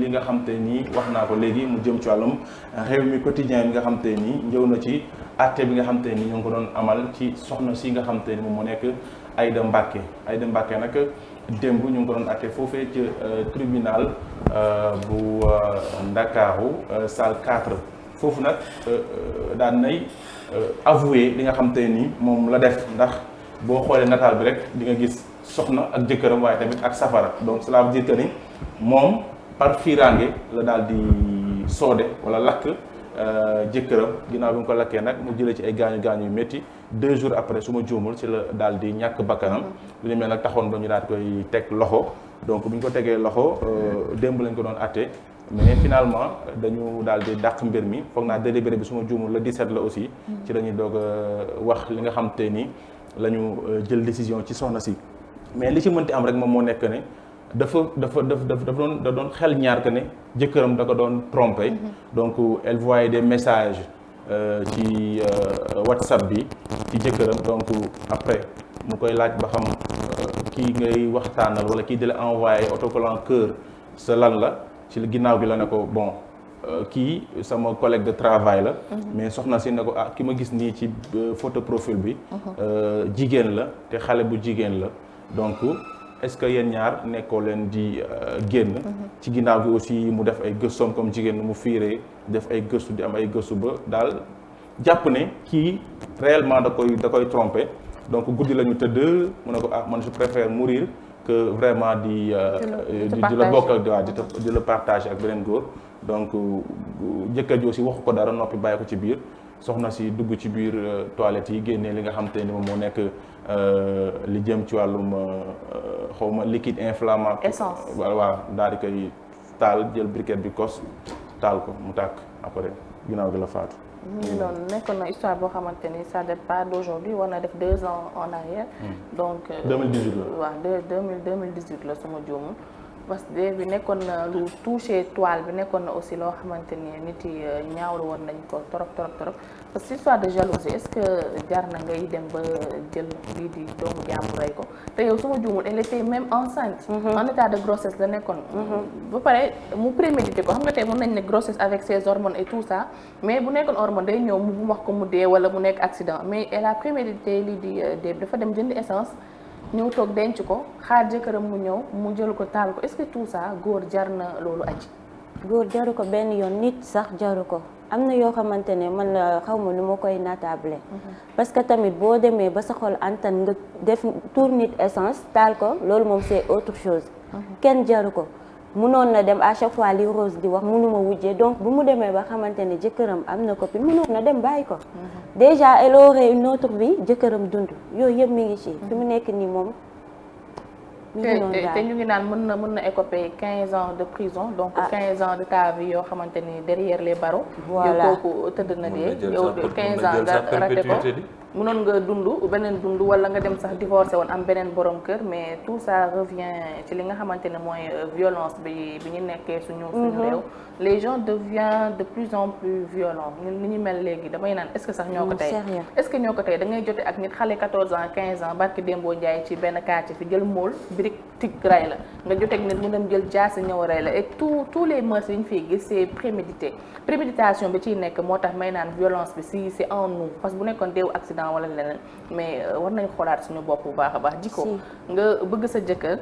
li nga xam te nii wax naa ko léegi mu jëm ci wàllum Rewmi Quotidien bi nga xam te nii ñëw na ci àtte bi nga xam te ni ñoo ngi ko doon amal ci soxna si nga xam te ni moom moo nekk Aïda Mbacké nag démb ñu ngi ko doon àtte foofee ci tribunal bu Ndakaaru salle 4 foofu nag daan nay avoué li nga xam te ni moom la def ndax boo xoolee nataal bi rek di nga gis soxna ak jëkkëram waaye tamit ak safara donc cela veut dire que ni moom par fiiraange la daal di soode wala lakk jëkkëram ginnaaw bi mu ko lakkee nag mu jëlee ci ay gaañu yu métti 2 jours après su ma juumul ci la daal di ñàkk bakkanam li ñu mel nag taxoon ba ñu daal di koy teg loxo donc bu ñu ko tegee loxo démb lañ ko doon àtte mais finalement dañu daal di dàq mbir mi foog naa délibéré bi su ma juumul le 17 la aussi ci la ñuy doog a wax li nga xam te ni la ñu jël décision ci soxna si mais li ci mënti am rek moom moo nekk ne dafa doon xel ñaar que ne jëkkëram da ko doon trompé donc elle voyait des messages ci WhatsApp bi ci jëkkëram donc après mu koy laaj ba xam kii ngay waxtaanal wala kii di la envoyé autocollant cœur sa lan la ci ginnaaw gi la ne ko bon kii sama collègue de travail la mais soxna si ne ko ki ma gis nii ci photo profil bi jigéen la te xale bu jigéen la donc est-ce que yéen ñaar nekkoo leen di génn ci ginnaaw gi aussi mu def ay gëstoom comme jigéen mu fiiree def ay gëstu di am ay gëstu ba daal jàpp ne kii réellement da koy trompé donc guddi la ñu tëdd mu ne ko man je préfère mourir que vraiment di la bokk ak waaw di la partager ak beneen góor donc jëkkër ji aussi waxu ko dara noppi bàyyi ko ci biir soxna si dugg ci biir toilette yi génnee li nga xam te ni moom moo nekk li jëm ci wàllum xawma liquide inflammable essence waaw daal di koy taal jël briquette bi kos taal ko mu tàkk après ginnaaw gi la faatu. mu ngi noonu nekkoon na histoire boo xamante ni ça date pas d'aujourd'hui war na def 2 ans en arrière. donc 2018 la waaw 2018 la suma juumul. parce que bi nekkoon na lu touché toile bi nekkoon na aussi loo xamante ni nit yi ñaawlu woon nañ ko trop parce que histoire de jalousie est-ce que jar na ngay dem ba jël lii di doomu jàmbur rey ko te yow su ma juumul elle était même enceinte en état de grossesse la nekkoon ba pare mu prémédité ko xam nga tey mën nañ ne grossesse avec ses hormones et tout ça mais bu nekkoon hormone day ñëw mu wax ko mu dee wala mu nekk accident mais elle a prémédité lii di dee dafa dem jënd essence ñëw toog denc ko xaar jëkkëram mu ñëw mu jël ko taal ko est-ce que tout ça góor jar na loolu aji góor jaru ko benn yoon nit sax jaru ko am na yoo xamante ne man la xaw ma nu ma koy natable parce que tamit boo demee ba sa xol antan nga def tour nit essence taal ko loolu moom c'est autre chose kenn jaru ko mënoon na dem à chaque fois li Rose di wax mënuma wujjee donc bu mu demee ba xamante ne jëkkëram am na copine mënoon na dem bàyyi ko déjà elle aurait une autre vie jëkkëram dund yooyu yëpp mi ngi ci fi mu nekk nii moom te ñu ngi naan mën na écoper 15 ans de prison donc 15 ans de ta vie yoo xamante ni derrière les barreaux yow kooku tëdd na dee yow 15 ans nga raté ko mënoon nga dund beneen dund wala nga dem sax divorcé woon am beneen borom kër mais tout ça revient ci li nga xamante ne mooy violence bi ñu nekkee suñu réew les gens deviennent de plus en plus violents ñun ni ñu mel léegi damay naan est-ce que sax ñoo ko tey est-ce que ñoo ko tey da ngay jote ak nit xale 14 ans 15 ans barki Dembo Ndiaye ci benn quartier fi jël mool brique tig ray la nga jote ak nit mu dem jël jaasi ñëw ray la et tous les meurtres yi ñu fiy gis c'est préméditation bi ciy nekk moo tax may naan violence bi si c'est en nous parce que bu nekkoon deewu accident wala leneen mais war nañ xoolaat suñu bopp bu baax a baax jikko nga bëgg sa jëkkër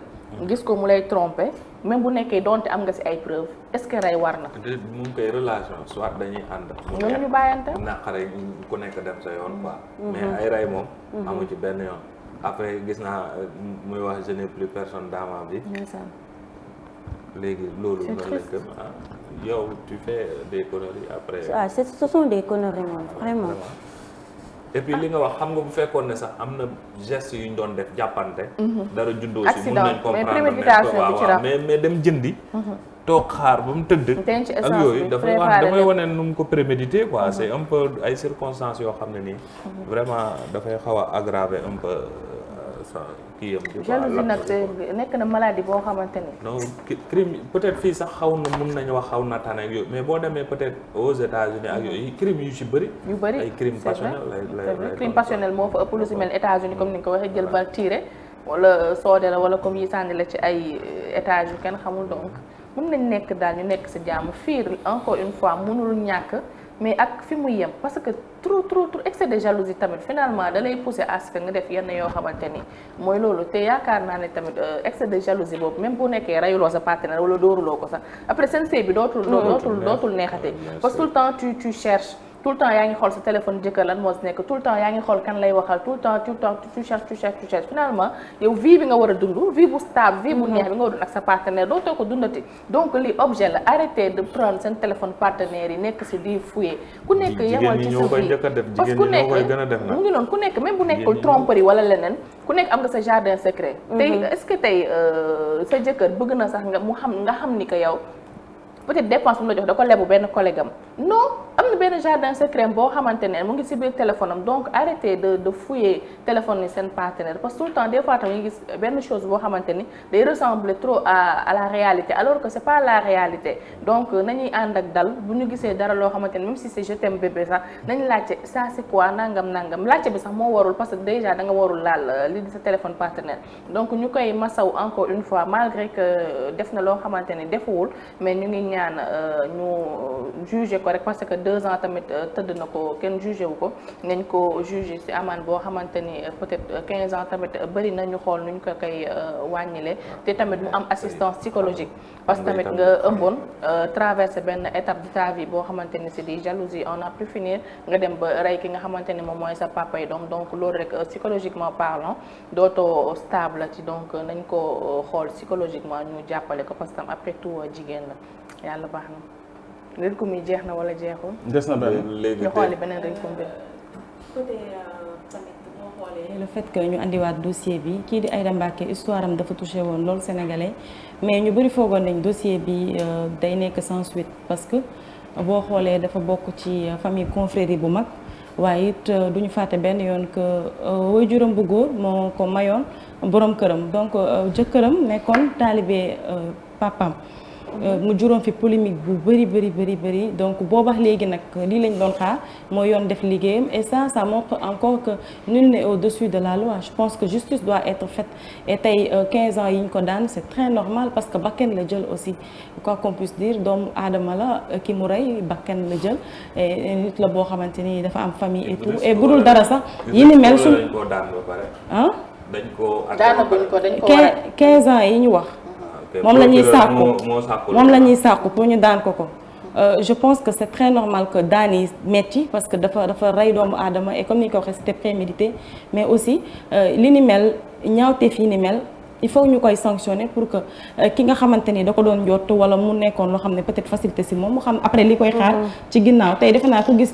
gis ko mu lay tromper même bu nekkee donte am nga ci ay preuves est-ce que rey war na mu ngi koy relation soit dañuy ànd ñun ñu bàyyante naqare ku nekk dem sa yoon quoi mais ay rey moom amu ci benn yoon après gis naa muy wax je n'ai plus personne dans ma vie léegi loolu noonu lañ gëm yow tu fais des conneries après ce sont des conneries moom vraiment et puis li nga wax xam nga bu fekkoon ne sax am na geste yu ñu doon def jàppante dara juddoo si mën nañ comprendre mais dem jëndi toog xaar ba mu tëdd ak yooyu dafay wane nu mu ko prémédité quoi c'est un peu ay circonstances yoo xam ne nii vraiment dafay xaw a aggraver un peu kii yam jalousie nag nekk na maladie boo xamante ni non crime peut-être fii sax xaw na mun nañu wax xaw na tane ak yooyu mais boo demee peut-être aux États-Unis ak yooyu crime yu ci bëri ay crime passionnel lay crime passionnel moo fa ëpp lu si mel États-Unis comme ni nga ko waxee jël bal tiré wala soode la wala comme yi sànni la ci ay étages yu kenn xamul donc mën nañ nekk daal ñu nekk ci jàmm fiir encore une fois mënul ñàkk mais ak fi mu yem parce que trop excès de jalousie tamit finalement da lay pousser à ce que nga def yenn yoo xamante ni mooy loolu te yaakaar naa ne tamit excès de jalousie boobu même bu nekkee rayuloo sa partenaire wala dóoruloo ko sax après seen sëy bi dootul neexate parce que tout le temps tu cherches tout le temps yaa ngi xool sa téléphone jëkkër lan moo si nekk tout le temps yaa ngi xool kan lay waxal tout le temps tu cherches finalement yow vie bi nga war a dund vie bu stable vie bu neex bi nga war a dund ak sa partenaire dootoo ko dundati donc li objet la arrêtez de prendre seen téléphone partenaire yi nekk si di fouiller ku nekk yemal ci sa vie parce que ku nekk mu ngi noonu ku nekk même bu nekkul tromperie wala leneen ku nekk am nga sa jardin secret tey est-ce que tey sa jëkkër bëgg na sax nga xam ni que yow peut-être dépense bu mu la jox da ko lebu benn collègue am non am na benn jardin secret boo xamante ne mu ngi ci biir téléphone am donc arrêtez de fouiller téléphone ni seen partenaire parce que tout le temps des fois tamit ñu gis benn chose boo xamante ni day ressembler trop à la réalité alors que c'est pas la réalité donc nañuy ànd ak dal bu ñu gisee dara loo xamante ni même si c'est je t'aime bébé sax nañ laajte ça c'est quoi nangam laajte bi sax moo warul parce que déjà da nga warul laal li di sa téléphone partenaire donc ñu koy masaw encore une fois malgré que def na loo xamante ni defuwul mais ñu ngi ñaan ñu juger ko rek parce que 2 ans tamit tëdd na ko kenn jugé wu ko nañ ko juger ci amende boo xamante ni peut-être 15 ans tamit bëri na ñu xool nuñ ko koy wàññile te tamit mu am assistance psychologique parce que tamit nga ëmboon traversé benn étape de ta vie boo xamante ni c'est des jalousies on a pu finir nga dem ba rey ki nga xamante ni moom mooy sa papa yi donc loolu rek psychologiquement parlant dootoo stable ci donc nañ ko xool psychologiquement ñu jàppale ko parce que après tout jigéen la yàlla baax na rythme mi jeex na wala jeexul. des na benn léegi ñu xooli beneen rythme bi. côté tamit boo xoolee le fait que ñu andiwaat dossier bi kii di Aïda Mbacké histoire am dafa touché woon loolu sénégalais mais ñu bëri foogoon nañ dossier bi day nekk sans suite parce que boo xoolee dafa bokk ci famille confrérie bu mag waaye it duñu fàtte benn yoon que waajuram bu góor moo ko mayoon borom këram donc jëkkëram nekkoon taalibe papam mu juróom fi polémique bu bëri donc boobax léegi nag lii lañ doon xaar mooy yoon def liggéeyam et ça montre encore que nul n'est au-dessus de la loi je pense que justice doit être faite et tey 15 ans yi ñu ko daan c'est très normal parce que bakken la jël aussi quoi qu'on puisse dire doomu aadama la ki mu rey bakken la jël et nit la boo xamante ni dafa am famille et tout et budul dara sax yi ni mel su ah dañ ko 15 ans yi ñu wax moom la ñuy sàkku pour ñu daan ko je pense que c'est très normal que daan yi metti parce que dafa rey doomu aadama et comme ni ko waxee c'était prémédité mais aussi li ni mel ñaawteef yi ni mel il faut ñu koy sanctionner pour que ki nga xamante ni da ko doon jot wala mu nekkoon loo xam ne peut-être facilité si moom mu xam après li koy xaar ci ginnaaw tey defe naa ko gis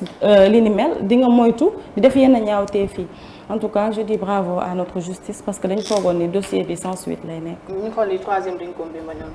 li ni mel di nga moytu di def yenn ñaawteef yi en tout cas je dis bravo à notre justice parce que dañu foogoon ni dossier bi sans suite lay nekk. ñu xool li troisième dañ ko mbi ma ñoom.